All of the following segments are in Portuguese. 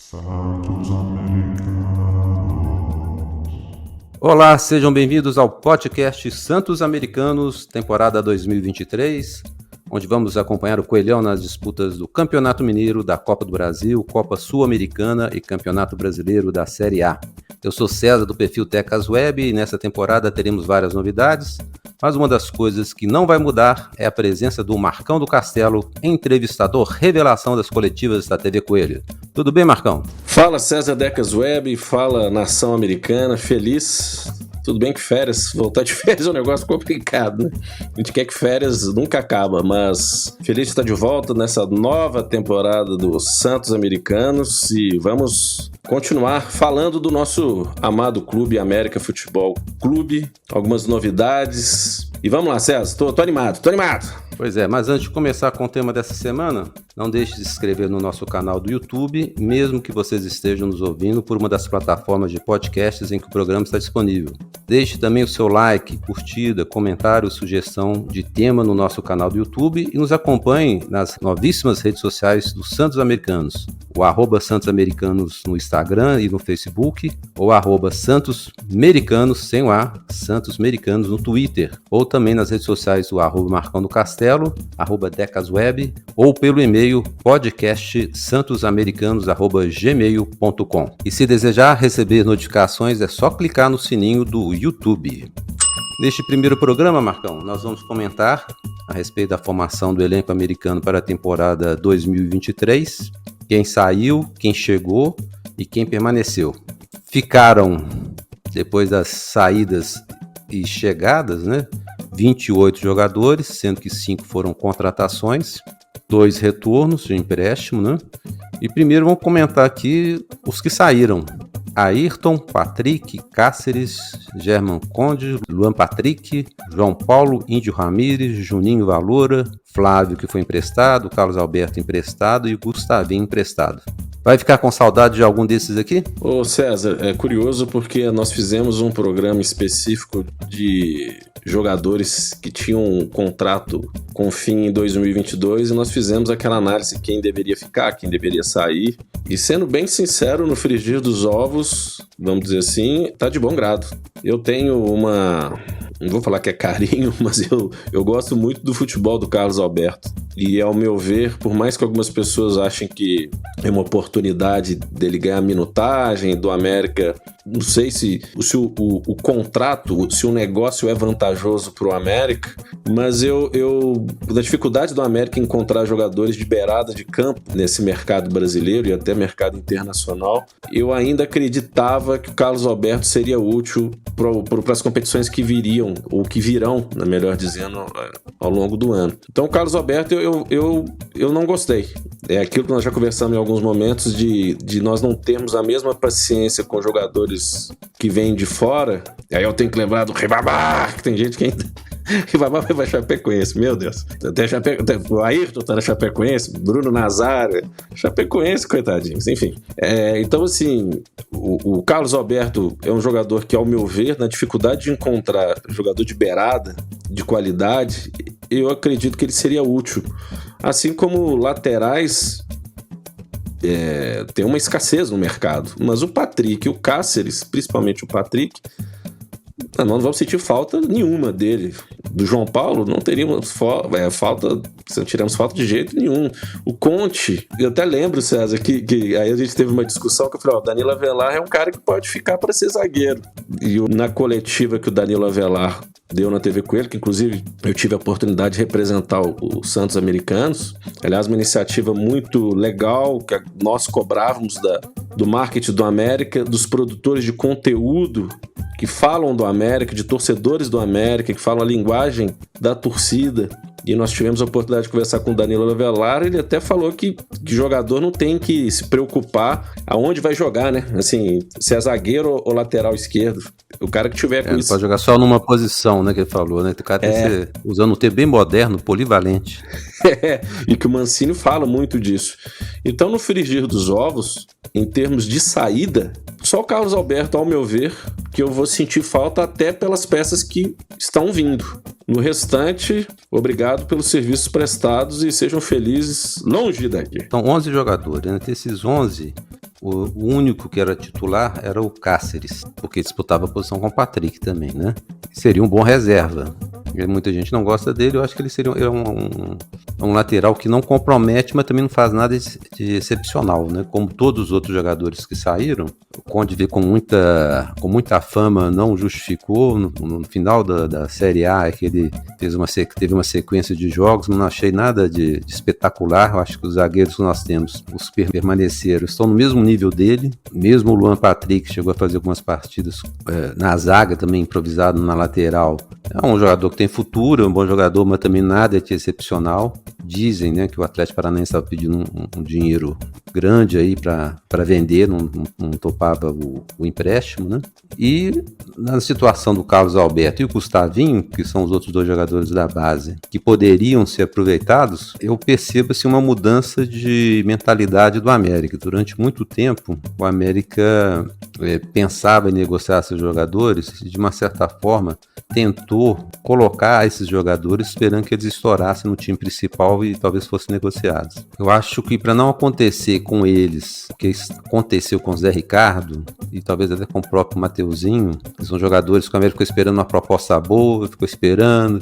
Santos Americanos. Olá, sejam bem-vindos ao podcast Santos Americanos, temporada 2023, onde vamos acompanhar o Coelhão nas disputas do Campeonato Mineiro, da Copa do Brasil, Copa Sul-Americana e Campeonato Brasileiro da Série A. Eu sou César do perfil Tecas Web e nessa temporada teremos várias novidades, mas uma das coisas que não vai mudar é a presença do Marcão do Castelo, entrevistador revelação das coletivas da TV Coelho. Tudo bem, Marcão? Fala César Tecas Web, fala nação americana, feliz. Tudo bem que férias, voltar de férias é um negócio complicado, né? A gente quer que férias nunca acaba, mas feliz de estar de volta nessa nova temporada do Santos Americanos e vamos continuar falando do nosso amado clube América Futebol Clube, algumas novidades. E vamos lá, César, tô animado. Pois é, mas antes de começar com o tema dessa semana, não deixe de se inscrever no nosso canal do YouTube, mesmo que vocês estejam nos ouvindo por uma das plataformas de podcasts em que o programa está disponível. Deixe também o seu like, curtida, comentário, sugestão de tema no nosso canal do YouTube e nos acompanhe nas novíssimas redes sociais do Santos Americanos, o @Santos Americanos no Instagram e no Facebook, ou @Santos Mericanos, sem o A, Santos Mericanos no Twitter, ou também nas redes sociais do @Marcão do Castelo, @Decasweb, ou pelo e-mail podcastsantosamericanos@gmail.com. E se desejar receber notificações, é só clicar no sininho do YouTube. Neste primeiro programa, Marcão, nós vamos comentar a respeito da formação do elenco americano para a temporada 2023, quem saiu, quem chegou e quem permaneceu. Ficaram, depois das saídas e chegadas, 28 jogadores, sendo que 5 foram contratações, 2 retornos de empréstimo, E primeiro vamos comentar aqui os que saíram. Ayrton, Patrick, Cáceres, German Conde, Luan Patrick, João Paulo, Índio Ramírez, Juninho Valora, Flávio que foi emprestado, Carlos Alberto emprestado e Gustavinho emprestado. Vai ficar com saudade de algum desses aqui? Ô César, é curioso porque nós fizemos um programa específico de jogadores que tinham um contrato com fim em 2022 e nós fizemos aquela análise de quem deveria ficar, quem deveria sair. E sendo bem sincero, no frigir dos ovos, vamos dizer assim, tá de bom grado. Eu tenho não vou falar que é carinho, mas eu gosto muito do futebol do Carlos Alberto. E ao meu ver, por mais que algumas pessoas achem que é uma oportunidade dele ganhar minutagem, do América, não sei se o contrato, se o negócio é vantajoso para o América, mas da dificuldade do América encontrar jogadores de beirada de campo nesse mercado brasileiro e até mercado internacional, eu ainda acreditava que o Carlos Alberto seria útil para as competições que viriam, ou que virão, melhor dizendo, ao longo do ano. Então o Carlos Alberto eu não gostei. É aquilo que nós já conversamos em alguns momentos de nós não termos a mesma paciência com jogadores que vêm de fora. E aí eu tenho que lembrar do Ribamar, que tem gente que ainda... Ribamar vai pra Chapecoense, meu Deus. O Ayrton tá na Chapecoense, Bruno Nazário, Chapecoense, coitadinhos, enfim. Então, assim, o Carlos Alberto é um jogador que, ao meu ver, na dificuldade de encontrar jogador de beirada, de qualidade, eu acredito que ele seria útil. Assim como laterais, tem uma escassez no mercado. Mas o Patrick e o Cáceres, principalmente o Patrick, nós não vamos sentir falta nenhuma dele. Do João Paulo, não teríamos falta, não tiramos falta de jeito nenhum. O Conte, eu até lembro, César, que aí a gente teve uma discussão que eu falei, o Danilo Avelar é um cara que pode ficar para ser zagueiro. E na coletiva que o Danilo Avelar deu na TV Coelho, que inclusive eu tive a oportunidade de representar o Santos Americanos, aliás, uma iniciativa muito legal, que nós cobrávamos do marketing do América, dos produtores de conteúdo que falam do América, de torcedores do América, que falam a linguagem da torcida. E nós tivemos a oportunidade de conversar com o Danilo Avelar, ele até falou que jogador não tem que se preocupar aonde vai jogar, Assim, se é zagueiro ou lateral esquerdo. O cara que tiver com isso... Pode jogar só numa posição, que ele falou, O cara tem que ser, usando um termo bem moderno, polivalente. E que o Mancini fala muito disso. Então, no frigir dos ovos, em termos de saída, só o Carlos Alberto, ao meu ver, que eu vou sentir falta até pelas peças que estão vindo. No restante, obrigado pelos serviços prestados e sejam felizes longe daqui. São 11 jogadores, Entre esses 11, o único que era titular era o Cáceres, porque disputava a posição com o Patrick também, né? Seria um bom reserva. Muita gente não gosta dele, eu acho que ele seria um lateral que não compromete, mas também não faz nada de excepcional, né? Como todos os outros jogadores que saíram, o Conde veio com muita fama, não justificou. No final da Série A, é que ele teve uma sequência de jogos, não achei nada de espetacular. Eu acho que os zagueiros que nós temos, os permaneceram, estão no mesmo nível dele. Mesmo o Luan Patrick chegou a fazer algumas partidas na zaga, também improvisado na lateral. É um jogador que tem futuro, é um bom jogador, mas também nada de excepcional. Dizem, né, que o Atlético Paranaense estava pedindo um dinheiro grande aí para vender, não topava o empréstimo, né? E na situação do Carlos Alberto e o Gustavinho, que são os outros dois jogadores da base, que poderiam ser aproveitados, eu percebo assim, uma mudança de mentalidade do América. Durante muito tempo, o América pensava em negociar esses jogadores e, de uma certa forma, tentou colocar esses jogadores esperando que eles estourassem no time principal e talvez fossem negociados. Eu acho que para não acontecer com eles o que aconteceu com o Zé Ricardo e talvez até com o próprio Mateuzinho, que são jogadores que o América ficou esperando uma proposta boa, ficou esperando,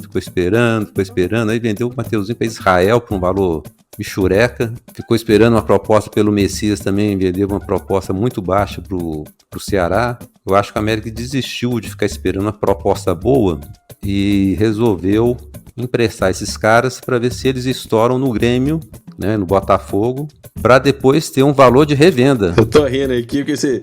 aí vendeu o Mateuzinho para Israel por um valor michureca, ficou esperando uma proposta pelo Messias também, vendeu uma proposta muito baixa pro Ceará. Eu acho que o América desistiu de ficar esperando uma proposta boa e resolveu emprestar esses caras para ver se eles estouram no Grêmio, né, no Botafogo, para depois ter um valor de revenda. Eu tô rindo aqui porque você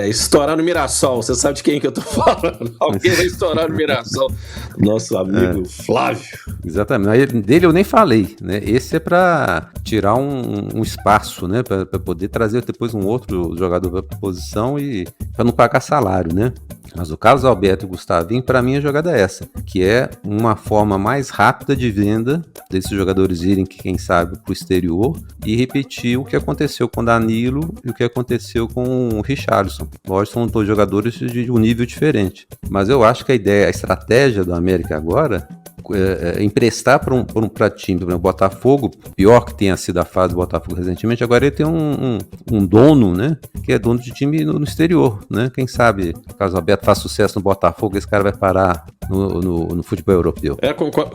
estourar no Mirassol, você sabe de quem que eu tô falando? Alguém vai estourar no Mirassol. Nosso amigo Flávio. Exatamente. Dele eu nem falei, né? Esse é para tirar um espaço, né, para poder trazer depois um outro jogador para a posição e para não pagar salário, né? Mas o Carlos Alberto e o Gustavinho, para mim, a jogada é essa, que é uma forma mais rápida de venda desses jogadores irem, quem sabe, para o exterior e repetir o que aconteceu com o Danilo e o que aconteceu com o Richarlison. Lógico, são dois jogadores de um nível diferente. Mas eu acho que a estratégia do América agora emprestar para um time, por exemplo, o Botafogo, pior que tenha sido a fase do Botafogo recentemente, agora ele tem um dono, né, que é dono de time no exterior, né? Quem sabe, caso o Alberto faz sucesso no Botafogo, esse cara vai parar no futebol europeu.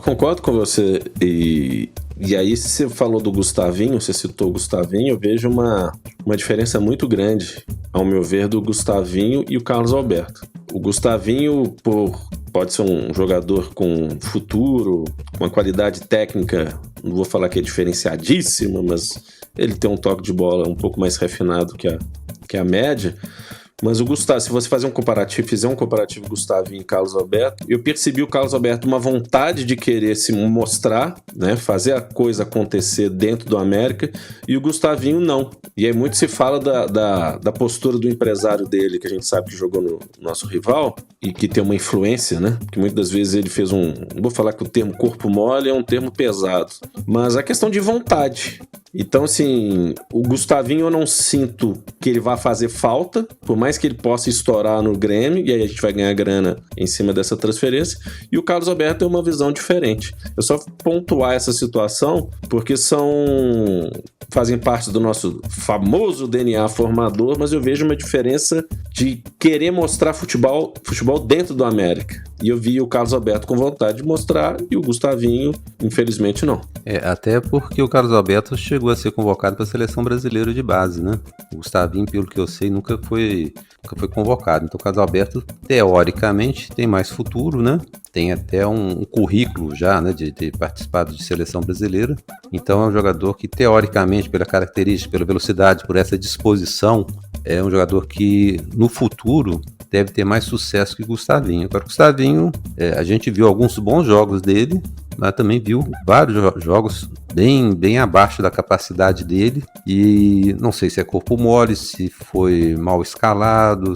Concordo com você. E aí, você falou do Gustavinho, você citou o Gustavinho, eu vejo uma diferença muito grande, ao meu ver, do Gustavinho e o Carlos Alberto. O Gustavinho, pode ser um jogador com futuro, com uma qualidade técnica, não vou falar que é diferenciadíssima, mas ele tem um toque de bola um pouco mais refinado que a média. Mas o Gustavo, se você fizer um comparativo Gustavinho e Carlos Alberto, eu percebi o Carlos Alberto uma vontade de querer se mostrar, né, fazer a coisa acontecer dentro do América, e o Gustavinho não. E aí muito se fala da postura do empresário dele, que a gente sabe que jogou no nosso rival, e que tem uma influência, né, que muitas das vezes ele fez não vou falar que o termo corpo mole é um termo pesado, mas a questão de vontade. Então, assim, o Gustavinho eu não sinto que ele vá fazer falta, por mais que ele possa estourar no Grêmio, e aí a gente vai ganhar grana em cima dessa transferência, e o Carlos Alberto tem uma visão diferente. Eu só pontuar essa situação porque fazem parte do nosso famoso DNA formador, mas eu vejo uma diferença de querer mostrar futebol dentro do América. E eu vi o Carlos Alberto com vontade de mostrar, e o Gustavinho, infelizmente, não. Até porque o Carlos Alberto chegou a ser convocado para a seleção brasileira de base, né? O Gustavinho, pelo que eu sei, nunca foi convocado. Então o Carlos Alberto, teoricamente, tem mais futuro, né? Tem até um currículo já, né, de ter participado de seleção brasileira. Então é um jogador que, teoricamente, pela característica, pela velocidade, por essa disposição, é um jogador que, no futuro, deve ter mais sucesso que o Gustavinho. Agora, o Gustavinho, a gente viu alguns bons jogos dele, mas também viu vários jogos bem abaixo da capacidade dele, e não sei se é corpo mole, se foi mal escalado,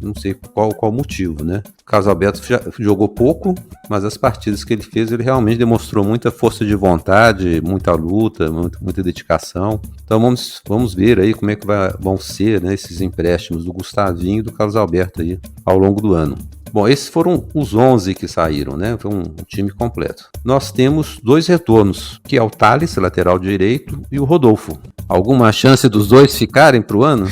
não sei qual o motivo, né? O Carlos Alberto jogou pouco, mas as partidas que ele fez, ele realmente demonstrou muita força de vontade, muita luta, muita dedicação. Então vamos ver aí como é que vão ser, né, esses empréstimos do Gustavinho e do Carlos Alberto aí ao longo do ano. Bom, esses foram os 11 que saíram, né? Foi um time completo. Nós temos 2 retornos, que é o Thales, lateral direito, e o Rodolfo. Alguma chance dos dois ficarem pro ano?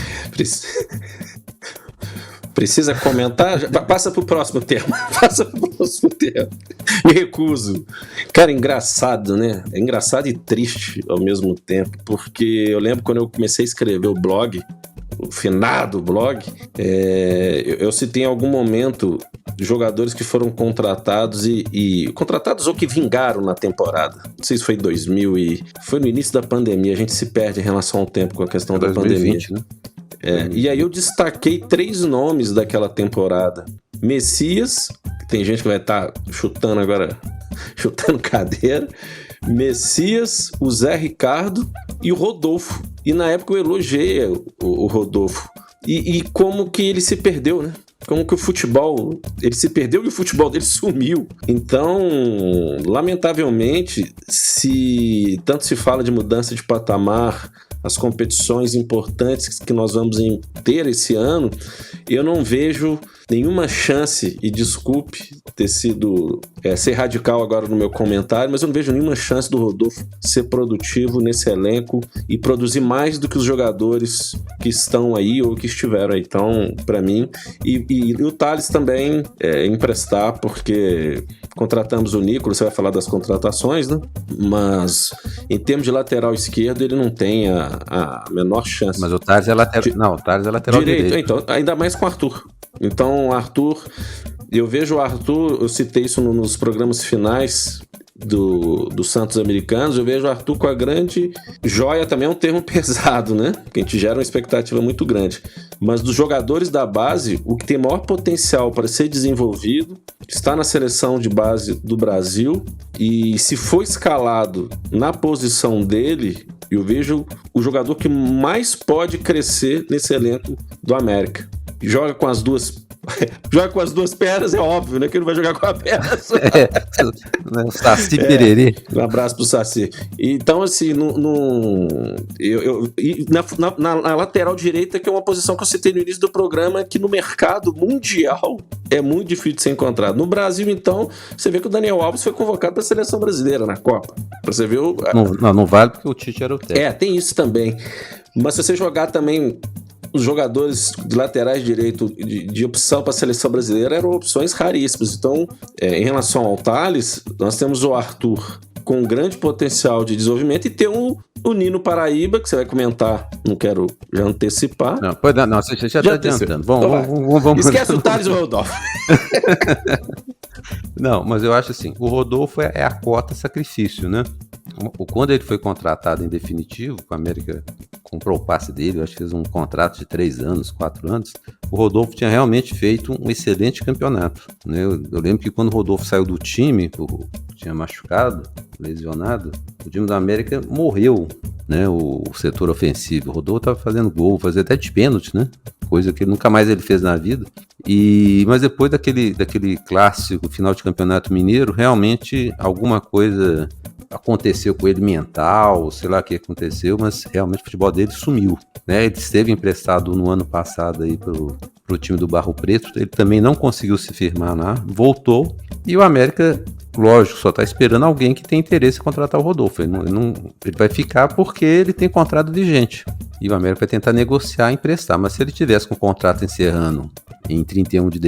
Precisa comentar? Passa pro próximo tema. Passa pro próximo tema. Me recuso. Cara, engraçado, né? É engraçado e triste ao mesmo tempo, porque eu lembro quando eu comecei a escrever o blog, o finado blog, eu citei em algum momento jogadores que foram contratados contratados ou que vingaram na temporada. Não sei se foi em 2000 foi no início da pandemia, a gente se perde em relação ao tempo com a questão da 2020, pandemia. Né? E aí eu destaquei 3 nomes daquela temporada. Messias, que tem gente que vai estar chutando agora, chutando cadeira. Messias, o Zé Ricardo e o Rodolfo. E na época eu elogiei o Rodolfo. E como que ele se perdeu, né? Como que o futebol, ele se perdeu e o futebol dele sumiu. Então, lamentavelmente, tanto se fala de mudança de patamar, as competições importantes que nós vamos ter esse ano, eu não vejo nenhuma chance, e desculpe ter sido ser radical agora no meu comentário, mas eu não vejo nenhuma chance do Rodolfo ser produtivo nesse elenco e produzir mais do que os jogadores que estão aí ou que estiveram aí. Então, para mim, e o Thales também emprestar, porque contratamos o Nicolas, você vai falar das contratações, né? Mas em termos de lateral esquerdo, ele não tem a menor chance. Mas o Thales é lateral. Não, o Thales é lateral direito. Então, ainda mais com o Arthur. Então, Arthur, eu vejo o Arthur, eu citei isso nos programas finais do Santos Americanos, eu vejo o Arthur com a grande joia, também é um termo pesado, né? Porque a gente gera uma expectativa muito grande. Mas dos jogadores da base, o que tem maior potencial para ser desenvolvido está na seleção de base do Brasil, e se for escalado na posição dele, eu vejo o jogador que mais pode crescer nesse elenco do América. Joga com as duas pernas, é óbvio, né? Que ele vai jogar com a perna. O Saci Pererê. Um abraço pro Saci. Então, assim, na lateral direita, que é uma posição que eu citei no início do programa, que no mercado mundial é muito difícil de ser encontrado. No Brasil, então, você vê que o Daniel Alves foi convocado para a seleção brasileira na Copa. Você viu? Não vale porque o Tite era o técnico. Tem isso também. Mas se você jogar também os jogadores de laterais direito de opção para a seleção brasileira eram opções raríssimas. Então, em relação ao Thales, nós temos o Arthur com grande potencial de desenvolvimento e tem o Nino Paraíba, que você vai comentar, não quero já antecipar. Não, você já está adiantando. Vamos. Esquece o Thales e o Rodolfo. Não, mas eu acho assim, o Rodolfo é a cota sacrifício, né? Quando ele foi contratado em definitivo, o América comprou o passe dele, eu acho que fez um contrato de 3 anos, 4 anos, o Rodolfo tinha realmente feito um excelente campeonato, né? Eu lembro que quando o Rodolfo saiu do time, tinha machucado, lesionado, o time do América morreu, né? O setor ofensivo. O Rodolfo estava fazendo gol, fazia até de pênalti, né? Coisa que nunca mais ele fez na vida. Mas depois daquele clássico final de campeonato mineiro, realmente alguma coisa aconteceu com ele mental, sei lá o que aconteceu, mas realmente o futebol dele sumiu, né? Ele esteve emprestado no ano passado aí pro time do Barro Preto, ele também não conseguiu se firmar lá, voltou, e o América, lógico, só está esperando alguém que tem interesse em contratar o Rodolfo. Ele vai ficar porque ele tem contrato vigente, e o América vai tentar negociar e emprestar, mas se ele tivesse com o contrato encerrando em 31 de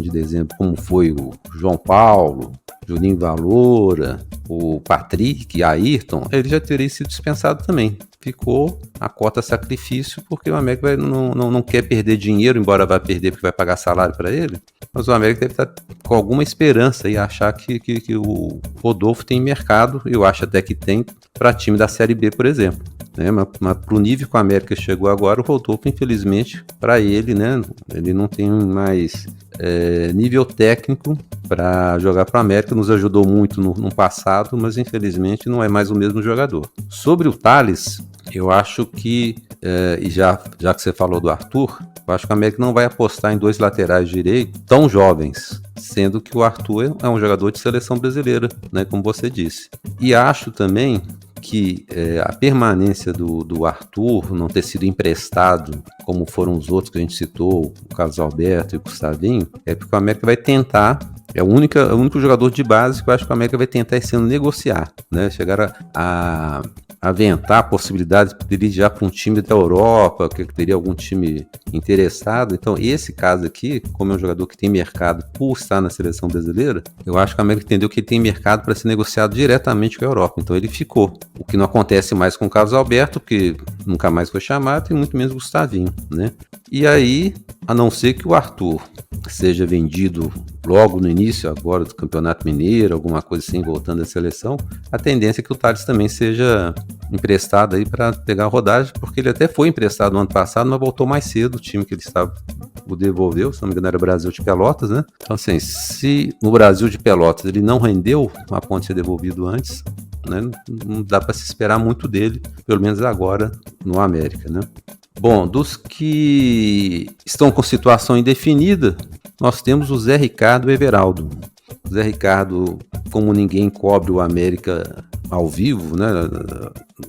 dezembro, como foi o João Paulo, Juninho Valora, o Patrick, Ayrton, ele já teria sido dispensado também. Ficou a cota sacrifício, porque o América não quer perder dinheiro, embora vá perder porque vai pagar salário para ele, mas o América deve estar com alguma esperança e achar que o Rodolfo tem mercado, eu acho até que tem, para time da Série B, por exemplo. Né? Mas para o nível que o América chegou agora, o Rodolfo, infelizmente, para ele, né? Ele não tem mais nível técnico para jogar para o América. Nos ajudou muito no passado, mas infelizmente não é mais o mesmo jogador. Sobre o Thales, eu acho que, e já que você falou do Arthur, eu acho que o América não vai apostar em 2 laterais direitos tão jovens, sendo que o Arthur é um jogador de seleção brasileira, né, como você disse. E acho também que a permanência do Arthur não ter sido emprestado, como foram os outros que a gente citou, o Carlos Alberto e o Gustavinho, é porque o América vai tentar. É o único jogador de base que eu acho que o América vai tentar esse ano negociar, né? Chegar a aventar a possibilidade de ele ir já para um time da Europa, que teria algum time interessado. Então, esse caso aqui, como é um jogador que tem mercado por estar na seleção brasileira, eu acho que o América entendeu que ele tem mercado para ser negociado diretamente com a Europa. Então, ele ficou. O que não acontece mais com o Carlos Alberto, que nunca mais foi chamado, e muito menos o Gustavinho, né? E aí, a não ser que o Arthur seja vendido logo no início agora do Campeonato Mineiro, alguma coisa assim, voltando à seleção, a tendência é que o Thales também seja emprestado aí para pegar a rodagem, porque ele até foi emprestado no ano passado, mas voltou mais cedo, o time que ele estava o devolveu, se não me engano era o Brasil de Pelotas, né? Então assim, se no Brasil de Pelotas ele não rendeu, a ponte ser devolvido antes, né? Não dá para se esperar muito dele, pelo menos agora no América, né? Bom, dos que estão com situação indefinida, nós temos o Zé Ricardo e o Everaldo. O Zé Ricardo, como ninguém cobre o América ao vivo, né,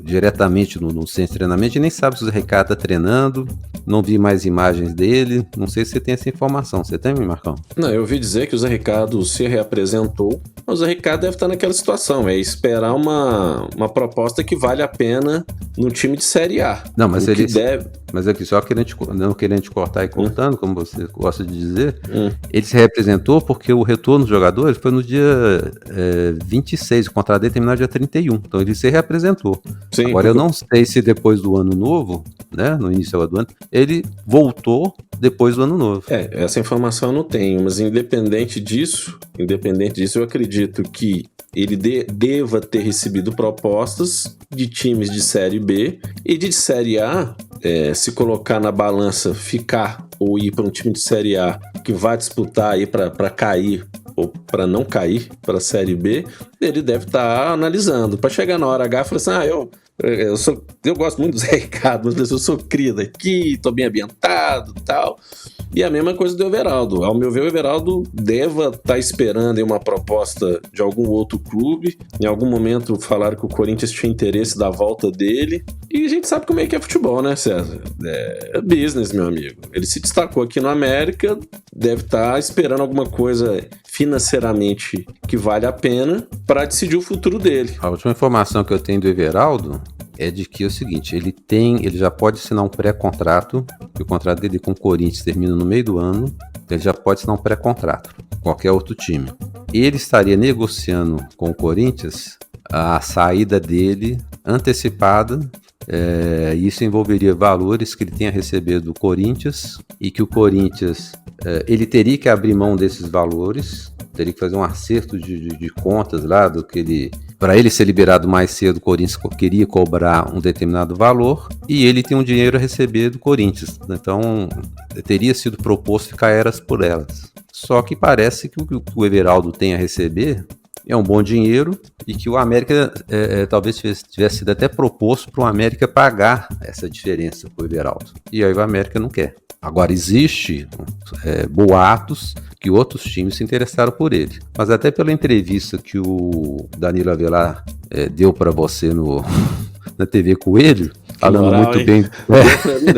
diretamente no centro de treinamento, e nem sabe se o Zé Ricardo está treinando, não vi mais imagens dele, não sei se você tem essa informação. Você tem, Marcão? Não, eu ouvi dizer que o Zé Ricardo se reapresentou, mas o Zé Ricardo deve estar naquela situação, é esperar uma proposta que vale a pena no time de Série A. Não, mas ele deve... Mas aqui, só não querendo te cortar e cortando, como você gosta de dizer, ele se representou porque o retorno dos jogadores foi no dia 26, o contrato dele terminou no dia 31, então ele se reapresentou. Sim, agora eu não sei se depois do ano novo, né, no início do ano, ele voltou depois do ano novo. Essa informação eu não tenho, mas independente disso, eu acredito que ele deva ter recebido propostas de times de Série B e de Série A, se colocar na balança, ficar ou ir para um time de Série A que vai disputar aí para cair ou para não cair para a Série B, ele deve estar analisando. Para chegar na hora H e falar assim, eu gosto muito do Zé Ricardo, mas eu sou cria daqui, tô bem ambientado e tal. E a mesma coisa do Everaldo. Ao meu ver, o Everaldo deva estar esperando aí uma proposta de algum outro clube. Em algum momento falaram que o Corinthians tinha interesse da volta dele. E a gente sabe como é que é futebol, né, César? É business, meu amigo. Ele se destacou aqui no América, deve estar esperando alguma coisa financeiramente que vale a pena para decidir o futuro dele. A última informação que eu tenho do Everaldo é de que é o seguinte, ele já pode assinar um pré-contrato, que o contrato dele com o Corinthians termina no meio do ano, então ele já pode assinar um pré-contrato, qualquer outro time. Ele estaria negociando com o Corinthians a saída dele antecipada, isso envolveria valores que ele tenha recebido do Corinthians e que o Corinthians, ele teria que abrir mão desses valores, teria que fazer um acerto de contas lá do que ele... Para ele ser liberado mais cedo, o Corinthians queria cobrar um determinado valor e ele tem um dinheiro a receber do Corinthians. Então, teria sido proposto ficar eras por elas. Só que parece que o Everaldo tem a receber é um bom dinheiro e que o América talvez tivesse sido até proposto para o América pagar essa diferença para o Everaldo. E aí o América não quer. Agora, existe boatos que outros times se interessaram por ele. Mas até pela entrevista que o Danilo Avelar deu para você na TV Coelho, falando moral, muito bem...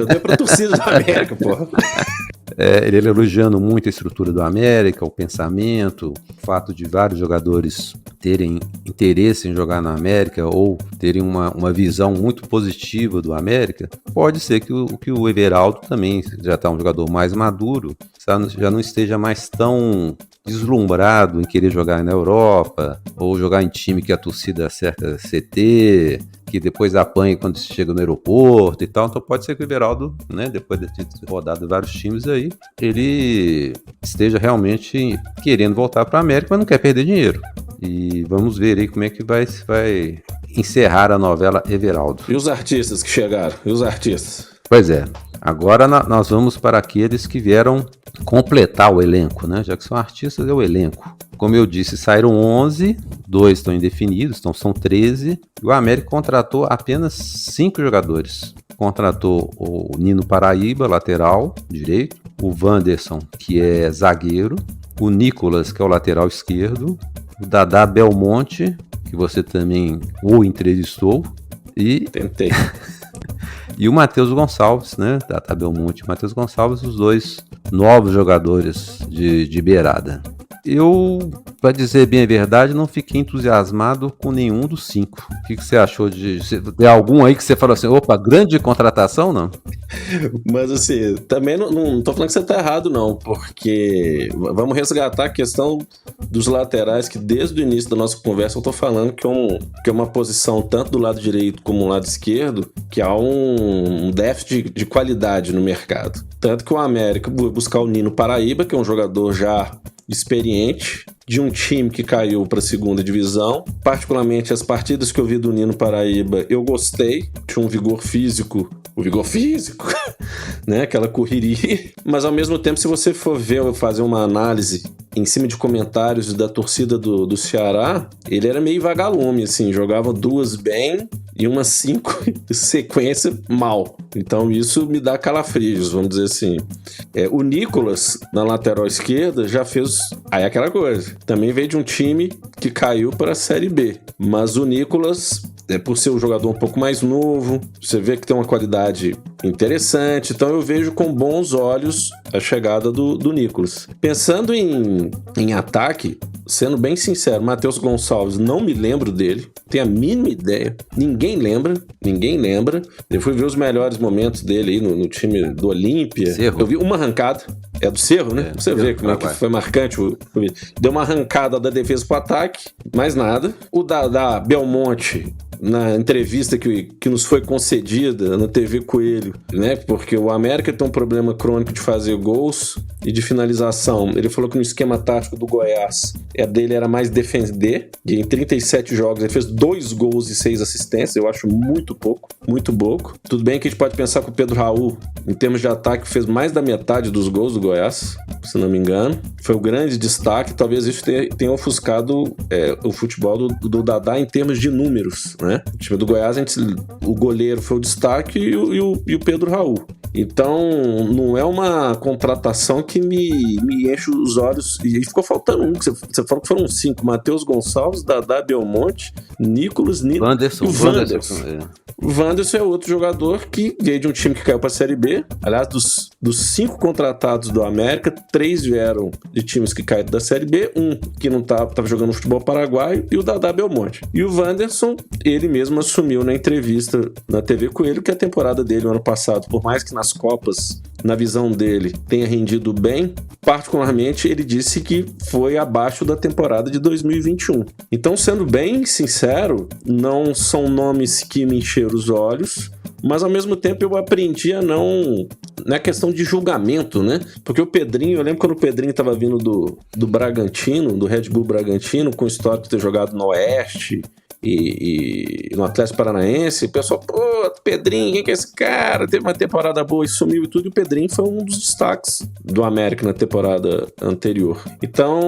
Deu pra torcida do América, porra. Ele elogiando muito a estrutura do América, o pensamento, o fato de vários jogadores terem interesse em jogar na América ou terem uma visão muito positiva do América. Pode ser que o Everaldo também já está um jogador mais maduro, já não esteja mais tão deslumbrado em querer jogar na Europa ou jogar em time que a torcida cerca CT, que depois apanha quando se chega no aeroporto e tal. Então pode ser que o Everaldo, né, depois de ter rodado vários times aí, ele esteja realmente querendo voltar para a América, mas não quer perder dinheiro. E vamos ver aí como é que vai encerrar a novela Everaldo. E os artistas que chegaram? E os artistas? Pois é. Agora nós vamos para aqueles que vieram completar o elenco, né? Já que são artistas, é o elenco. Como eu disse, saíram 11, 2 estão indefinidos, então são 13. E o América contratou apenas 5 jogadores. Contratou o Nino Paraíba, lateral direito, o Wanderson, que é zagueiro, o Nicolas, que é o lateral esquerdo, o Dadá Belmonte, que você também o entrevistou. E Tentei. E o Matheus Gonçalves, né, da Belmonte. Matheus Gonçalves, os dois novos jogadores de beirada. Eu, para dizer bem a verdade, não fiquei entusiasmado com nenhum dos 5. O que você achou de... Tem algum aí que você falou assim, opa, grande contratação, não? Mas assim, também não tô falando que você tá errado, não, porque vamos resgatar a questão dos laterais, que desde o início da nossa conversa eu tô falando que é uma posição tanto do lado direito como do lado esquerdo, que há um déficit de qualidade no mercado. Tanto que o América buscar o Nino Paraíba, que é um jogador já experiente, de um time que caiu para a segunda divisão. Particularmente as partidas que eu vi do Nino Paraíba, eu gostei. Tinha um vigor físico, né? Aquela correria. Mas ao mesmo tempo, se você for ver ou fazer uma análise em cima de comentários da torcida do Ceará, ele era meio vagalume, assim, jogava 2 bem e umas 5 sequência mal. Então isso me dá calafrios, vamos dizer assim. O Nicolas, na lateral esquerda, já fez... Aí é aquela coisa. Também veio de um time que caiu para a Série B. Mas o Nicolas, por ser um jogador um pouco mais novo, você vê que tem uma qualidade interessante. Então eu vejo com bons olhos a chegada do Nicolas. Pensando em ataque, sendo bem sincero, Matheus Gonçalves, não me lembro dele. Tenho a mínima ideia. Ninguém lembra. Eu fui ver os melhores momentos dele aí no time do Olímpia. Cerro. Eu vi uma arrancada. É do Cerro, né? Você vê como é que foi marcante. Deu uma arrancada da defesa pro ataque, mais nada. O da Belmonte, na entrevista que nos foi concedida na TV Coelho, né? Porque o América tem um problema crônico de fazer gols e de finalização. Ele falou que no esquema tático do Goiás, a dele era mais defender. E em 37 jogos ele fez 2 gols e 6 assistências. Eu acho muito pouco. Tudo bem que a gente pode pensar que o Pedro Raul, em termos de ataque, fez mais da metade dos gols do Goiás, se não me engano. Foi o grande destaque. Talvez isso tenha ofuscado o futebol do Dadá em termos de números, né? O time do Goiás, o goleiro foi o destaque e o Pedro Raul. Então, não é uma contratação que me enche os olhos. E ficou faltando um, que você falou que foram 5. Matheus Gonçalves, Dadá Belmonte, Nicolas, Nino Wanderson, e o Wanderson. O Wanderson é outro jogador que veio de um time que caiu para a Série B. Aliás, dos 5 contratados do América, 3 vieram de times que caíram da Série B, um que não estava jogando no futebol paraguaio e o Dadá Belmonte. E o Wanderson, ele mesmo assumiu na entrevista na TV Coelho que a temporada dele no ano passado, por mais que nas Copas, na visão dele, tenha rendido bem, particularmente ele disse que foi abaixo da temporada de 2021. Então, sendo bem sincero, não são nomes que me encheram os olhos, mas ao mesmo tempo eu aprendi a não é questão de julgamento, né? Porque o Pedrinho, eu lembro quando o Pedrinho estava vindo do Bragantino, do Red Bull Bragantino, com o histórico de ter jogado no Oeste e no Atlético Paranaense, o pessoal, Pedrinho, quem que é esse cara? Teve uma temporada boa e sumiu e tudo, e o Pedrinho foi um dos destaques do América na temporada anterior. Então,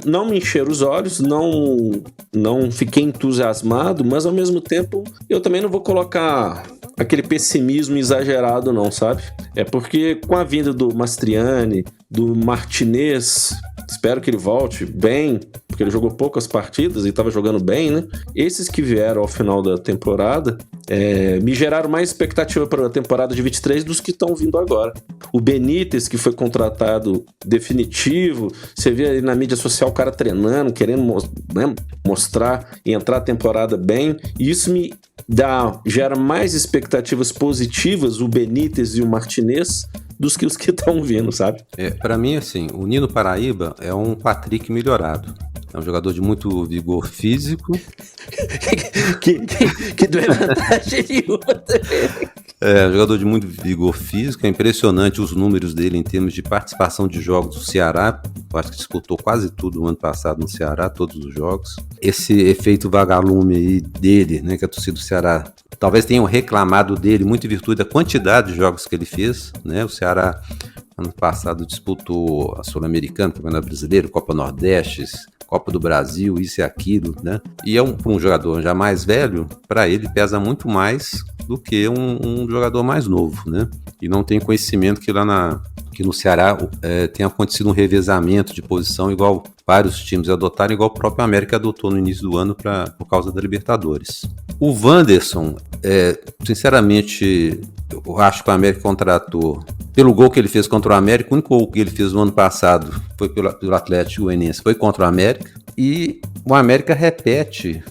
não me encheram os olhos, não fiquei entusiasmado, mas ao mesmo tempo eu também não vou colocar aquele pessimismo exagerado não, sabe? É porque com a vinda do Mastriani, do Martinez, espero que ele volte bem, porque ele jogou poucas partidas e estava jogando bem, né? Esses que vieram ao final da temporada me geraram mais expectativa para a temporada de 23 dos que estão vindo agora. O Benítez, que foi contratado definitivo, você vê aí na mídia social o cara treinando, querendo mostrar e entrar a temporada bem, e isso gera mais expectativas positivas, o Benítez e o Martinez, dos que os que estão vindo, sabe? Para mim, assim, o Nino Paraíba é um Patrick melhorado. É um jogador de muito vigor físico. que não é vantagem nenhuma também. É um jogador de muito vigor físico. É impressionante os números dele em termos de participação de jogos do Ceará. Eu acho que disputou quase tudo no ano passado no Ceará, todos os jogos. Esse efeito vagalume aí dele, né, que a torcida do Ceará talvez tenham reclamado dele muito em virtude da quantidade de jogos que ele fez, né? O Ceará ano passado disputou a Sul-Americana, Campeonato Brasileiro, Copa Nordeste, Copa do Brasil, isso e aquilo, né? E para um jogador já mais velho, para ele pesa muito mais do que um jogador mais novo, né? E não tem conhecimento que no Ceará tenha acontecido um revezamento de posição igual vários times adotaram, igual o próprio América adotou no início do ano por causa da Libertadores. O Wanderson, sinceramente, eu acho que o América contratou pelo gol que ele fez contra o América. O único gol que ele fez no ano passado foi pelo Atlético Goianiense, foi contra o América. E o América repete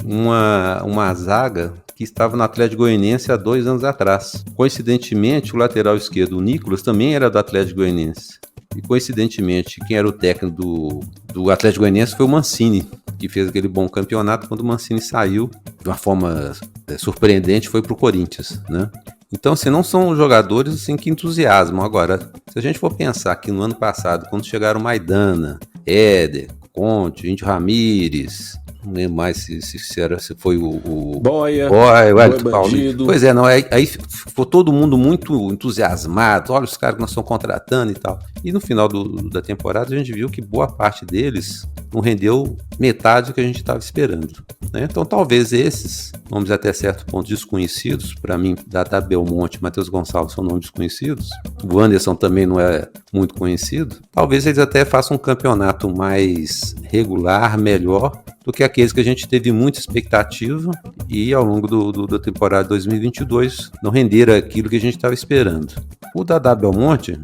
uma zaga que estava no Atlético Goianiense há 2 anos atrás. Coincidentemente, o lateral esquerdo, o Nicolas, também era do Atlético Goianiense. E coincidentemente, quem era o técnico do Atlético Goianiense foi o Mancini, que fez aquele bom campeonato. Quando o Mancini saiu, de uma forma surpreendente, foi para o Corinthians, né? Então, assim, não são jogadores assim, que entusiasmam. Agora, se a gente for pensar que no ano passado, quando chegaram Maidana, Éder, Conte, Índio Ramírez, não lembro mais se foi o Boia, o Elton Paulino. Pois é, não, aí ficou todo mundo muito entusiasmado. Olha os caras que nós estamos contratando e tal. E no final da temporada a gente viu que boa parte deles não rendeu metade do que a gente estava esperando, né? Então talvez esses, nomes até certo ponto desconhecidos, para mim, Dadá Belmonte e Matheus Gonçalves são nomes desconhecidos. O Anderson também não é muito conhecido. Talvez eles até façam um campeonato mais regular, melhor, do que aqueles que a gente teve muita expectativa e ao longo da temporada 2022 não renderam aquilo que a gente estava esperando. O Dadá Belmonte,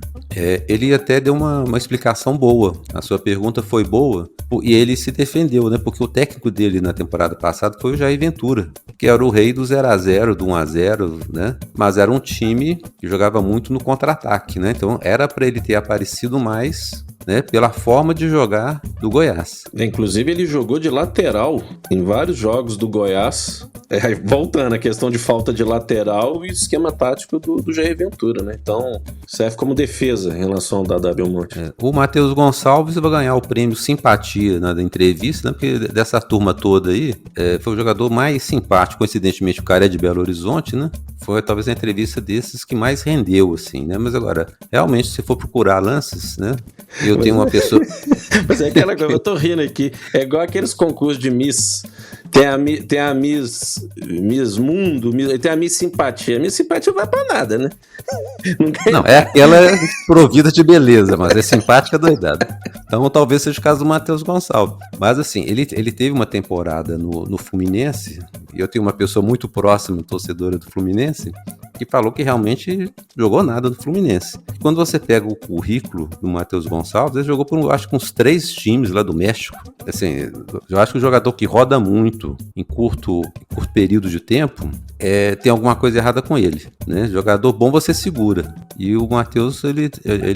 ele até deu uma explicação boa. A sua pergunta foi boa e ele se defendeu, né? Porque o técnico dele na temporada passada foi o Jair Ventura, que era o rei do 0x0, do 1x0, né? Mas era um time que jogava muito no contra-ataque, né? Então era para ele ter aparecido mais, né, pela forma de jogar do Goiás. Inclusive ele jogou de lateral em vários jogos do Goiás. Voltando à questão de falta de lateral e esquema tático do Jair Ventura, né? Então serve como defesa em relação ao Dadá Belmonte. O Matheus Gonçalves vai ganhar o prêmio simpatia na entrevista, né? Porque dessa turma toda aí foi o jogador mais simpático. Coincidentemente o cara é de Belo Horizonte, né? Foi talvez a entrevista desses que mais rendeu, assim, né? Mas agora, realmente, se for procurar lances, né? Eu tenho uma pessoa... Mas é aquela coisa, eu tô rindo aqui. É igual aqueles concursos de Miss. Tem a Miss Mundo, tem a Miss Simpatia. A Miss Simpatia não vai pra nada, né? Não, é aquela provida de beleza, mas é simpática doidada. Então talvez seja o caso do Matheus Gonçalves. Mas assim, ele teve uma temporada no Fluminense, e eu tenho uma pessoa muito próxima, torcedora do Fluminense, que falou que realmente jogou nada no Fluminense. Quando você pega o currículo do Matheus Gonçalves, ele jogou por, acho que uns 3 times lá do México. Assim, eu acho que o jogador que roda muito em curto período de tempo, tem alguma coisa errada com ele, né? Jogador bom você segura. E o Matheus, ele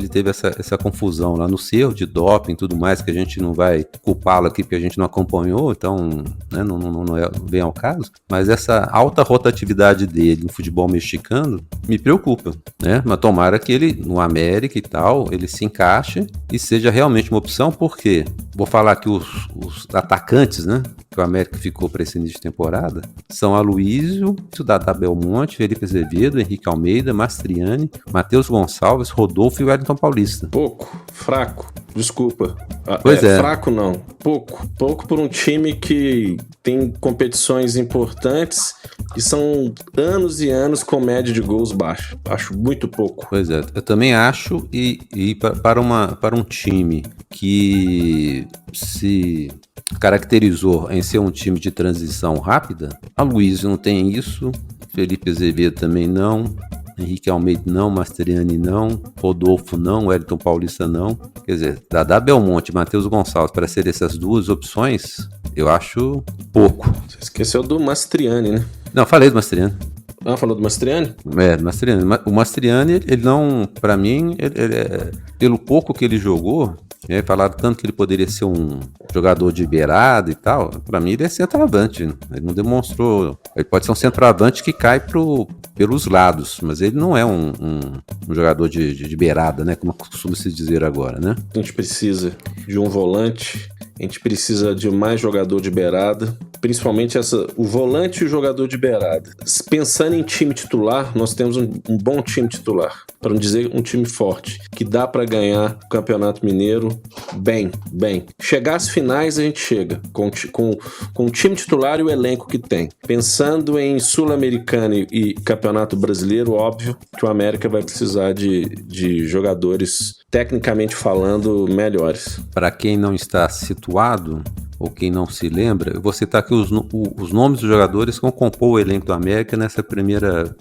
teve essa confusão lá no seu, de doping e tudo mais, que a gente não vai culpá-lo aqui porque a gente não acompanhou, então, né, não vem ao caso. Mas essa alta rotatividade dele no futebol mexicano me preocupa, né? Mas tomara que ele, no América e tal, ele se encaixe e seja realmente uma opção, porque vou falar que os atacantes, né, que o América ficou para esse início de temporada, são Aloísio, Dadá Belmonte, Felipe Azevedo, Henrique Almeida, Mastriani, Matheus Gonçalves, Rodolfo e Wellington Paulista. Pouco, fraco, desculpa. Pois é. Fraco não, pouco por um time que tem competições importantes e são anos e anos com média de gols baixa. Acho muito pouco. Pois é, eu também acho, e para um time que se caracterizou em ser um time de transição rápida, Aloísio não tem isso, Felipe Azevedo também não, Henrique Almeida não, Mastriani não, Rodolfo não, Wellington Paulista não. Quer dizer, Dadá Belmonte e Matheus Gonçalves para ser essas duas opções, eu acho pouco. Você esqueceu do Mastriani, né? Não, falei do Mastriani. Ah, falou do Mastriani? Do Mastriani. O Mastriani, ele não, para mim, pelo pouco que ele jogou, falaram tanto que ele poderia ser um jogador de beirada e tal. Pra mim, ele é centroavante. Ele não demonstrou. Ele pode ser um centroavante que cai pelos lados, mas ele não é um jogador de beirada, né? Como costuma se dizer agora, né? A gente precisa de um volante A gente precisa de mais jogador de beirada, principalmente o volante e o jogador de beirada. Pensando em time titular, nós temos um bom time titular, para não dizer um time forte, que dá para ganhar o Campeonato Mineiro bem. Chegar às finais a gente chega, com o time titular e o elenco que tem. Pensando em Sul-Americana e Campeonato Brasileiro, óbvio que o América vai precisar de jogadores, tecnicamente falando, melhores. Para quem não está situado, ou quem não se lembra, eu vou citar aqui os nomes dos jogadores que vão compor o elenco do América nessa primeira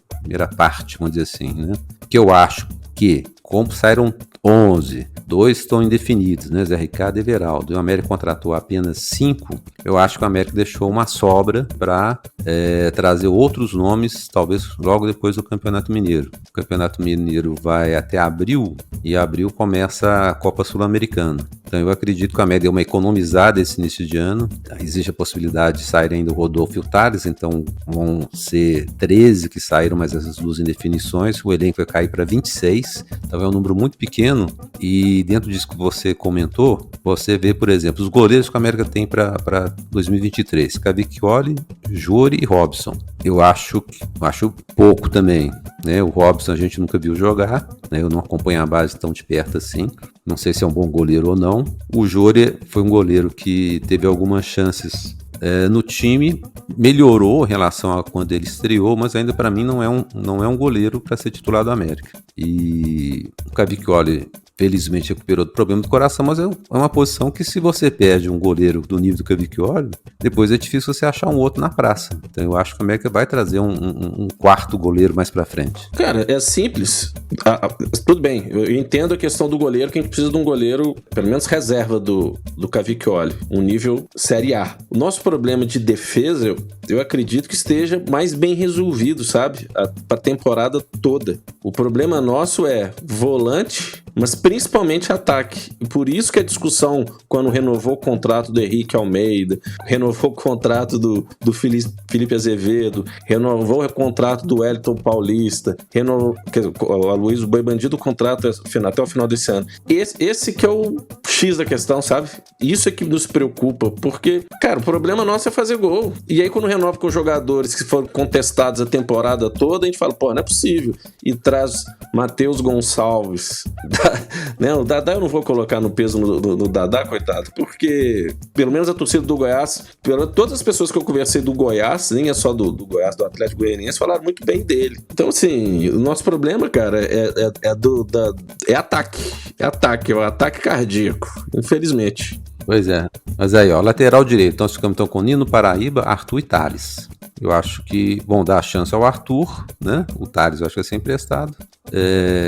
parte, vamos dizer assim, né? Que eu acho que, como saíram 11, 2 estão indefinidos, né? Zé Ricardo e Everaldo. O América contratou apenas 5. Eu acho que o América deixou uma sobra para trazer outros nomes, talvez logo depois do Campeonato Mineiro. O Campeonato Mineiro vai até abril, e abril começa a Copa Sul-Americana. Então eu acredito que o América deu uma economizada esse início de ano. Existe a possibilidade de sair ainda o Rodolfo e o Thales, então vão ser 13 que saíram, mas essas 2 indefinições. O elenco vai cair para 26, então é um número muito pequeno. E dentro disso que você comentou, você vê, por exemplo, os goleiros que o América tem para 2023: Cavicchioli, Jori e Robson. Eu acho pouco também, né? O Robson a gente nunca viu jogar, né? Eu não acompanho a base tão de perto assim. Não sei se é um bom goleiro ou não. O Jori foi um goleiro que teve algumas chances no time, melhorou em relação a quando ele estreou, mas ainda para mim não é um goleiro para ser titular do América. E o Cavicchioli felizmente recuperou do problema do coração, mas é uma posição que, se você perde um goleiro do nível do Cavicchioli, depois é difícil você achar um outro na praça. Então eu acho que o América vai trazer um quarto goleiro mais pra frente. Cara, é simples. Tudo bem, eu entendo a questão do goleiro, que a gente precisa de um goleiro, pelo menos reserva do Cavicchioli, um nível Série A. O nosso problema de defesa, eu acredito que esteja mais bem resolvido, sabe? Pra temporada toda. O problema nosso é volante, mas principalmente ataque. E por isso que a discussão, quando renovou o contrato do Henrique Almeida, renovou o contrato do Felipe Azevedo, renovou o contrato do Wellington Paulista, a Luiz Boi Bandido, o contrato até o final desse ano. Esse que é o X da questão, sabe? Isso é que nos preocupa, porque, cara, o problema nosso é fazer gol. E aí, quando renova com jogadores que foram contestados a temporada toda, a gente fala, pô, não é possível. E traz Matheus Gonçalves. Né? O Dadá eu não vou colocar no peso no Dadá, coitado, porque pelo menos a torcida do Goiás, todas as pessoas que eu conversei do Goiás, nem é só do Goiás, do Atlético Goianiense, falaram muito bem dele. Então, assim, o nosso problema, cara, é ataque. É o ataque cardíaco, infelizmente. Pois é. Mas aí, ó, lateral direito. Nós ficamos então com Nino Paraíba, Arthur e Thales. Eu acho que vão dar a chance ao Arthur, né? O Thales eu acho que vai ser emprestado.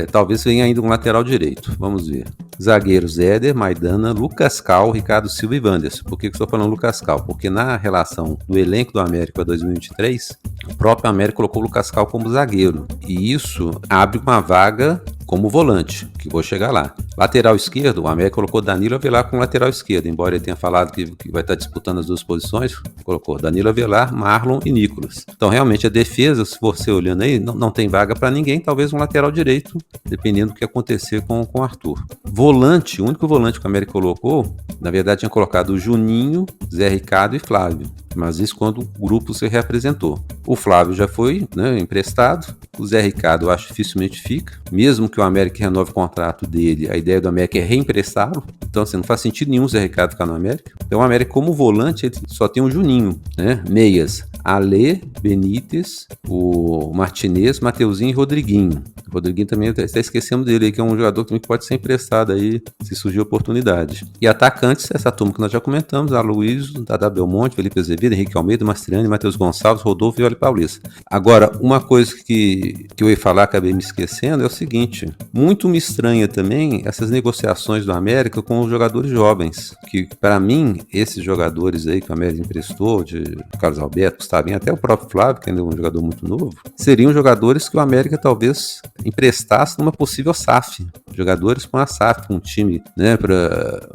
Talvez venha ainda um lateral direito. Vamos ver. Zagueiros: Éder, Maidana, Lucas Cal, Ricardo Silva e Wanderson. Por que eu estou falando Lucas Cal? Porque na relação do elenco do América para 2023, o próprio América colocou o Lucas Cal como zagueiro. E isso abre uma vaga como volante, que vou chegar lá. Lateral esquerdo, o América colocou Danilo Avelar como lateral esquerdo, embora ele tenha falado que vai estar disputando as 2 posições, colocou Danilo Avelar, Marlon e Nicolas. Então, realmente, a defesa, se você olhando aí, não tem vaga para ninguém, talvez um lateral direito, dependendo do que acontecer com o Arthur. Volante, o único volante que o América colocou, na verdade, tinha colocado o Juninho, Zé Ricardo e Flávio. Mas isso quando o grupo se reapresentou. O Flávio já foi, né, emprestado. O Zé Ricardo eu acho dificilmente fica. Mesmo que o América renove o contrato dele, a ideia do América é reemprestá-lo. Então, assim, não faz sentido nenhum o Zé Ricardo ficar no América. Então, o América, como volante, ele só tem o Juninho, né? Meias: Alê, Benítez, o Martinez, Mateuzinho e Rodriguinho. O Rodriguinho também, até esquecemos dele aí, que é um jogador que pode ser emprestado aí, se surgir oportunidade. E atacantes, essa turma que nós já comentamos: Aloysio, Dadá Belmonte, Felipe Azevedo, Henrique Almeida, Mastriani, Matheus Gonçalves, Rodolfo e Wellington Paulista. Agora, uma coisa que eu ia falar, acabei me esquecendo, é o seguinte: muito me estranha também essas negociações do América com os jogadores jovens, que para mim, esses jogadores aí que o América emprestou, de Carlos Alberto, Gustavinho, até o próprio Flávio, que ainda é um jogador muito novo, seriam jogadores que o América talvez emprestasse numa possível SAF. Jogadores com a SAF, com um time, né,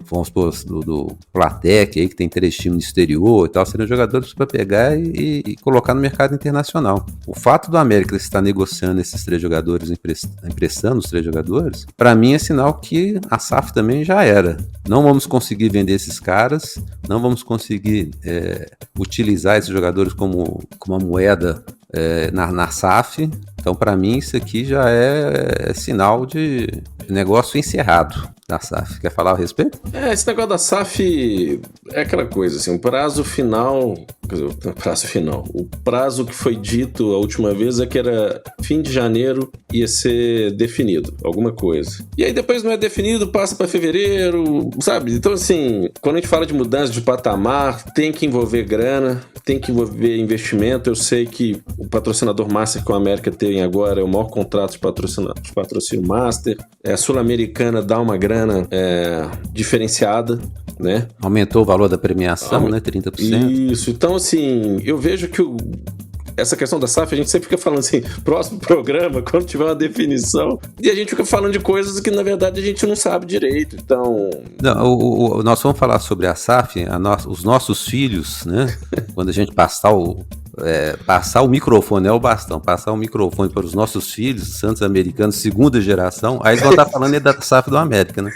vamos supor, do Platec, aí, que tem 3 times no exterior e tal, seriam jogadores para pegar e colocar no mercado internacional. O fato do América estar negociando esses 3 jogadores, emprestando os 3 jogadores, para mim é sinal que a SAF também já era. Não vamos conseguir vender esses caras, não vamos conseguir utilizar esses jogadores como uma moeda na SAF. Então, para mim, isso aqui já é sinal de negócio encerrado da SAF. Quer falar a respeito? Esse negócio da SAF é aquela coisa, assim, o prazo final, o prazo que foi dito a última vez é que era fim de janeiro, ia ser definido, alguma coisa. E aí depois não é definido, passa para fevereiro, sabe? Então, assim, quando a gente fala de mudança de patamar, tem que envolver grana, tem que envolver investimento. Eu sei que o patrocinador Master que o América tem agora é o maior contrato de patrocínio Master. A Sul-Americana dá uma grana diferenciada, né? Aumentou o valor da premiação, né? 30%. Isso. Então, assim, eu vejo que essa questão da SAF, a gente sempre fica falando assim, próximo programa, quando tiver uma definição, e a gente fica falando de coisas que, na verdade, a gente não sabe direito. Então... Não, nós vamos falar sobre a SAF, os nossos filhos, né? Quando a gente passar o microfone, é o bastão, passar o microfone para os nossos filhos, santos americanos, segunda geração, aí eles vão estar falando da SAF do América, né?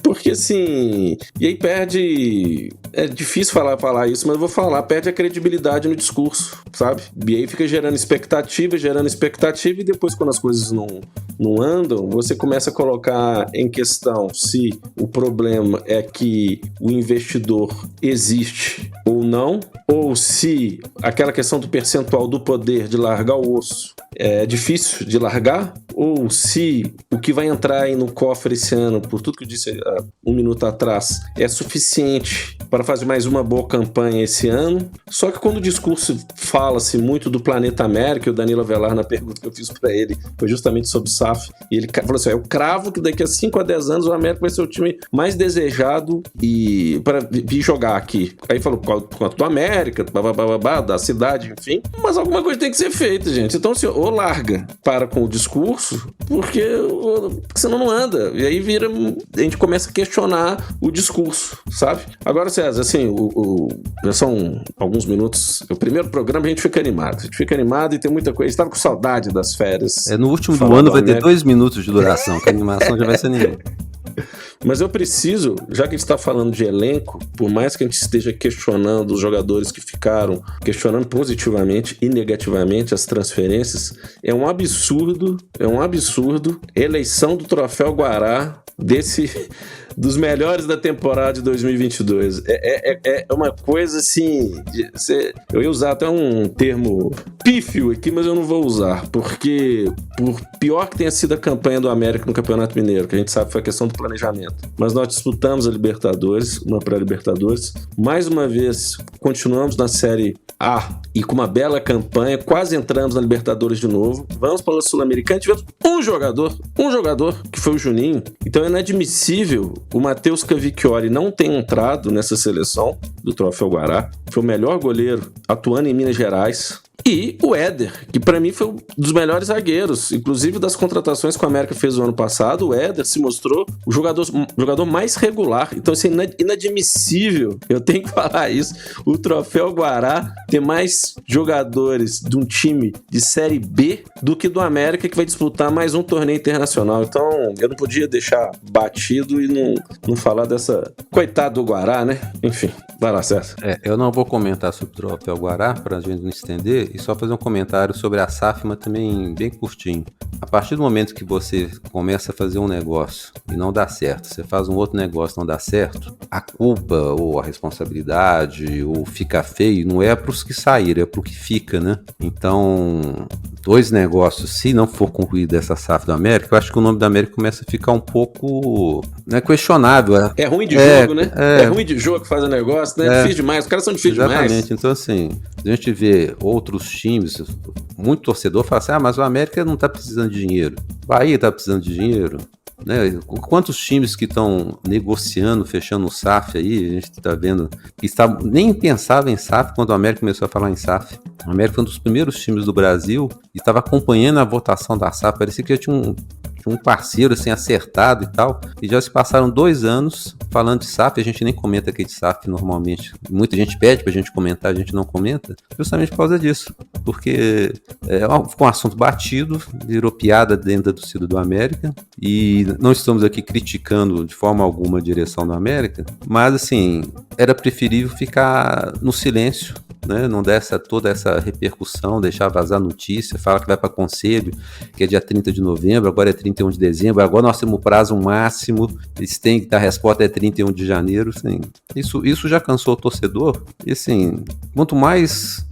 Porque assim, e aí perde, é difícil falar isso, mas eu vou falar, perde a credibilidade no discurso, sabe? E aí fica gerando expectativa, e depois quando as coisas não andam, você começa a colocar em questão se o problema é que o investidor existe ou não, ou se aquela questão do percentual do poder de largar o osso é difícil de largar, ou se o que vai entrar aí no cofre esse ano, por tudo que eu disse há um minuto atrás, é suficiente para fazer mais uma boa campanha esse ano. Só que quando o discurso fala-se muito do Planeta América, o Danilo Avelar, na pergunta que eu fiz para ele, foi justamente sobre SAF, e ele falou assim, eu cravo que daqui a 5 a 10 anos o América vai ser o time mais desejado e para vir jogar aqui. Aí falou quanto do América, da cidade, enfim, mas alguma coisa tem que ser feita, gente. Então, assim, ou larga, para com o discurso, porque senão não anda. E aí a gente começa a questionar o discurso, sabe? Agora, César, assim, já são alguns minutos. O primeiro programa a gente fica animado. E tem muita coisa. A gente estava com saudade das férias. No último do ano vai ter 2 minutos de duração, que a animação já vai ser nenhuma. Mas eu preciso, já que a gente está falando de elenco, por mais que a gente esteja questionando os jogadores que ficaram, questionando positivamente e negativamente as transferências, é um absurdo, eleição do Troféu Guará dos melhores da temporada de 2022. É uma coisa assim, eu ia usar até um termo pífio aqui, mas eu não vou usar, porque por pior que tenha sido a campanha do América no Campeonato Mineiro, que a gente sabe que foi a questão do planejamento, mas nós disputamos a Libertadores, uma pré-Libertadores, mais uma vez continuamos na Série A e com uma bela campanha, quase entramos na Libertadores de novo, vamos para a Sul-Americana, tivemos um jogador, que foi o Juninho. Então é inadmissível o Matheus Cavicchioli não ter entrado nessa seleção do Troféu Guará, foi o melhor goleiro atuando em Minas Gerais. E o Éder, que para mim foi um dos melhores zagueiros, inclusive das contratações que o América fez no ano passado, o Éder se mostrou o jogador mais regular. Então, assim, inadmissível, eu tenho que falar isso, o Troféu Guará ter mais jogadores de um time de Série B do que do América, que vai disputar mais um torneio internacional. Então, eu não podia deixar batido e não falar dessa... Coitado do Guará, né? Enfim, vai lá, César. Eu não vou comentar sobre o Troféu Guará, para a gente não estender, e só fazer um comentário sobre a SAF, mas também bem curtinho. A partir do momento que você começa a fazer um negócio e não dá certo, você faz um outro negócio e não dá certo, a culpa ou a responsabilidade ou fica feio não é para os que saíram, é para o que fica, né? Então, 2 negócios, se não for concluído essa SAF do América, eu acho que o nome do América começa a ficar um pouco questionável. É ruim de jogo, né? É ruim de jogo que faz o negócio, né? É difícil demais, os caras são difíceis demais. Exatamente, então assim, a gente vê outros times, muito torcedor fala assim, mas o América não tá precisando de dinheiro, Bahia tá precisando de dinheiro, né? Quantos times que estão negociando, fechando o SAF aí, a gente está vendo que nem pensava em SAF quando o América começou a falar em SAF. O América foi um dos primeiros times do Brasil e estava acompanhando a votação da SAF, parecia que já tinha um parceiro assim acertado e tal, e já se passaram 2 anos falando de SAF. A gente nem comenta aqui de SAF normalmente, muita gente pede pra gente comentar, a gente não comenta, justamente por causa disso, porque ficou um assunto batido, virou piada dentro da torcida do América, e não estamos aqui criticando de forma alguma a direção do América, mas assim, era preferível ficar no silêncio, né? Não desse toda essa repercussão, deixar vazar notícia, fala que vai para conselho, que é dia 30 de novembro, agora é 31 de dezembro, agora nós temos o prazo máximo, eles têm que dar resposta, é 31 de janeiro. Assim, isso já cansou o torcedor, e assim, quanto mais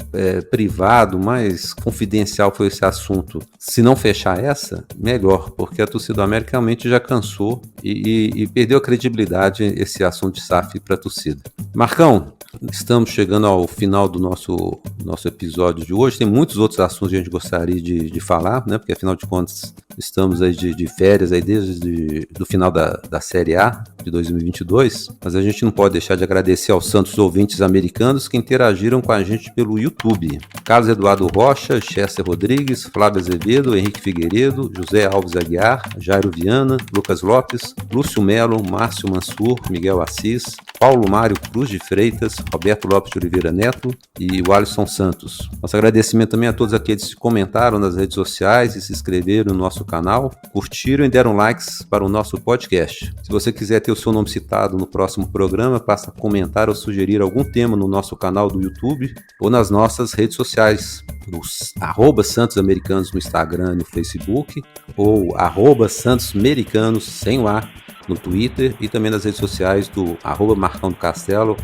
privado, mais confidencial foi esse assunto, se não fechar essa, melhor, porque a torcida do América realmente já cansou e perdeu a credibilidade esse assunto de SAF para a torcida. Marcão, estamos chegando ao final do nosso episódio de hoje. Tem muitos outros assuntos que a gente gostaria de falar, né? Porque afinal de contas estamos aí de férias aí desde o final da Série A de 2022, mas a gente não pode deixar de agradecer aos santos ouvintes americanos que interagiram com a gente pelo YouTube. Carlos Eduardo Rocha, Chester Rodrigues, Flávio Azevedo, Henrique Figueiredo, José Alves Aguiar, Jairo Viana, Lucas Lopes, Lúcio Melo, Márcio Mansur, Miguel Assis, Paulo Mário Cruz de Freitas, Roberto Lopes de Oliveira Neto e o Alisson Santos. Nosso agradecimento também a todos aqueles que comentaram nas redes sociais e se inscreveram no nosso canal, curtiram e deram likes para o nosso podcast. Se você quiser ter o seu nome citado no próximo programa, basta comentar ou sugerir algum tema no nosso canal do YouTube ou nas nossas redes sociais, nos @santosamericanos no Instagram e no Facebook, ou @santosmericanos sem o A no Twitter, e também nas redes sociais do @Marcão do Castelo,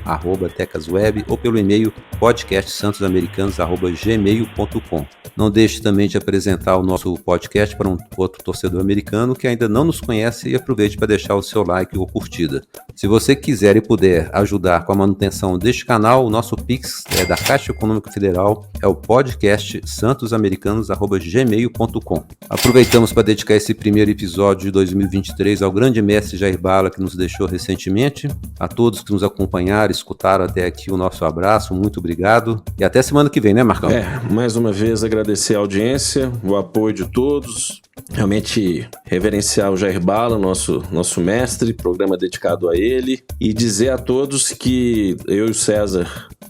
@TecasWeb, ou pelo e-mail podcastsantosamericanos@gmail.com. Não deixe também de apresentar o nosso podcast para um outro torcedor americano que ainda não nos conhece, e aproveite para deixar o seu like ou curtida. Se você quiser e puder ajudar com a manutenção deste canal, o nosso Pix da Caixa Econômica Federal é o podcastsantosamericanos@gmail.com. Aproveitamos para dedicar esse primeiro episódio de 2023 ao grande mestre Jair Bala, que nos deixou recentemente. A todos que nos acompanharam, escutaram até aqui, o nosso abraço, muito obrigado. E até semana que vem, né, Marcão? Mais uma vez agradecer a audiência, o apoio de todos. Realmente reverenciar o Jair Bala, nosso mestre, programa dedicado a ele. E dizer a todos que eu e o César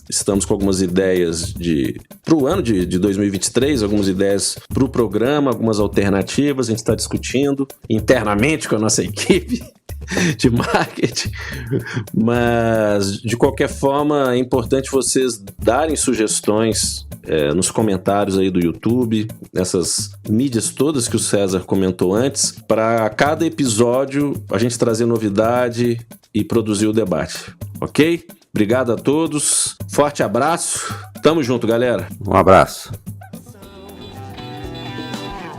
estamos com algumas ideias para o ano de 2023, algumas ideias para o programa, algumas alternativas. A gente está discutindo internamente com a nossa equipe de marketing, mas de qualquer forma é importante vocês darem sugestões nos comentários aí do YouTube, nessas mídias todas que o César comentou antes, para cada episódio a gente trazer novidade e produzir o debate, ok? Obrigado a todos, forte abraço, tamo junto, galera. Um abraço.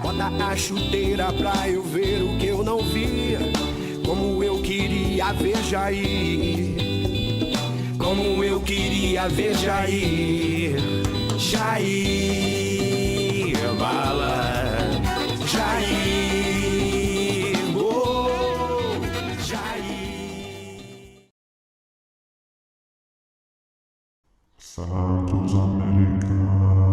Bota a chuteira pra eu ver o que eu não via, como eu queria ver Jair, como eu queria ver Jair, Jair Bala, Jair, oh, Jair. Santos Americanos.